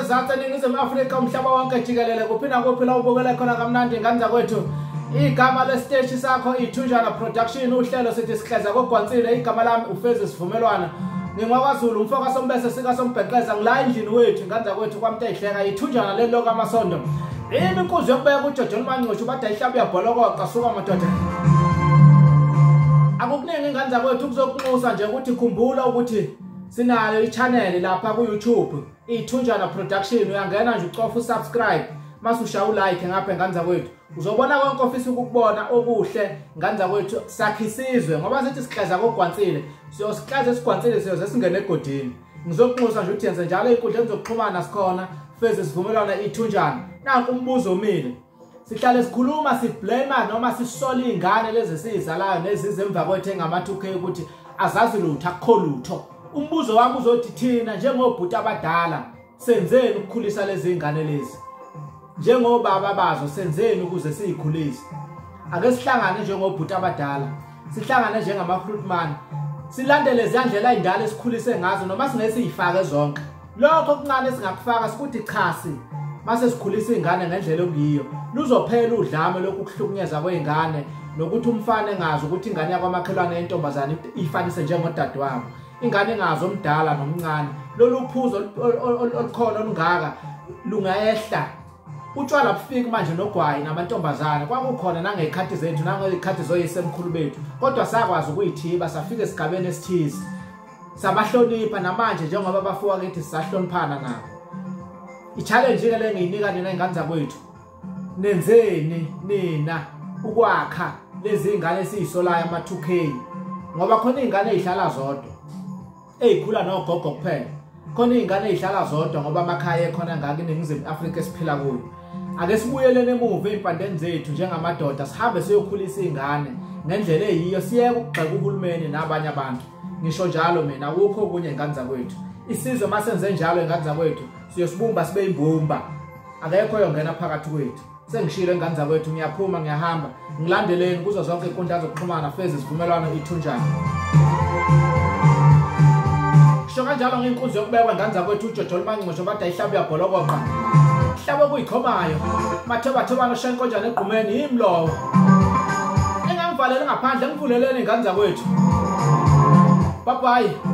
sezatha eNingizimu Afrika umhlaba wonke jikelele kuphina kuphila ubukela khona kamnandi ingane zakwethu. Igama lesiteshi sakho iThunjana Production uhlelo sithi sihleza kogwansile igama lami ufeze sivumelwana. NgingwaKwaZulu umfoka sombese sika sombheqeza ngila endlini wethu ingane zakwethu kwamtehleka iThunjana lelo kamasondo. Inkuzo yokubeka uJojo Mancutshu bade ihlabu yabholokoqa suka madoda. Akukuningi ingane zakwethu kuzokunxusa nje ukuthi khumbula ukuthi sinayo ichannel lapha ku YouTube iThunjana Production uyangena nje ucofa usubscribe mase ushaya ulike ngapha ingane zakwethu uzobona konke ofisa ukubona okuhle ingane zakwethu sakhisizwe ngoba sithi sihleza kogwansile siyosihlaza esigwansile siyoze singene egodini ngizokunxusa nje ukuthi yenze njalo inkundla zokuxhumana sikhona feze sivumelana iThunjana nanku umbuzo omile sihlale sikhuluma siblame noma sisola izingane lezi sizalayo nezize emva kwethu engama2K ukuthi azazi lutho akukho lutho. Umbuzo wami uzothi thina njengobhuti abadala senzeni ukukhulisa lezi zingane lezi njengobaba bazo senzeni ukuze sizikhulise. Ake sihlangane njengobhuti abadala sihlangane njengama-fruitman silandele izandlela ezindala esikhulise ngazo noma singesifake zonke lokho okuncane singakufaka sikuthi chasi mase sikhulisa izingane ngendlela okuyiyo luzophela udlame lokuhlukunyezwa kwezingane nokuthi umfana engazi ukuthi ingane yakwamakhelwane yentombazane ifanise njengodadewabo. Ingane engazi omdala nomncane lolu phuzo olukhona olungaka lungayehla utshwala bufiki manje nogwayi namantombazane kwakukhona nangezikhathi zethu nangezikhathi zoyisemkhulu bethu kodwa sakwazi ukuyithiba safika esigabeni esithize sabahlonipha namanje njengoba bafuka kithi sisahloniphana nabo. I-challenge ke le ngiyinika nina ingane zakwethu nenzeni nina ukwakha lezi zingane esizisolayo ama2K ngoba khona izingane ezihlala zodwa ezikhula nogogo kuphela khona izingane ezihlala zodwa ngoba amakhaya ekhona ngaka eNingizimu Afrika esiphila kuyo. Ake sibuyelene emuva empandeni zethu njengamadoda sihambe siyokhulisa izingane ngendlela eyiyo siyeke ukugxeka uhulumeni nabanye abantu. Ngisho njalo mina akukho okunye ingane zakwethu isizwe masenze njalo ingane zakwethu siyosibumba sibe imbumba akekho yongena phakathi kwethu. Sengishilo ingane zakwethu ngiyaphuma ngiyahamba ngilandeleni kuzo zonke inkundla zokuxhumana feze sivumelwana iThunjana. Sho kanjalo ngenkunzi yokubekwa ingane zakwethu uJojo Mancutshu bade ihlabu yabholokoqa ihlabu okuyikhomayo mathobathobana oshenkonjana egqumeni imlowo engamvalele ngaphandle ngivuleleni ingane zakwethu. Bye bye.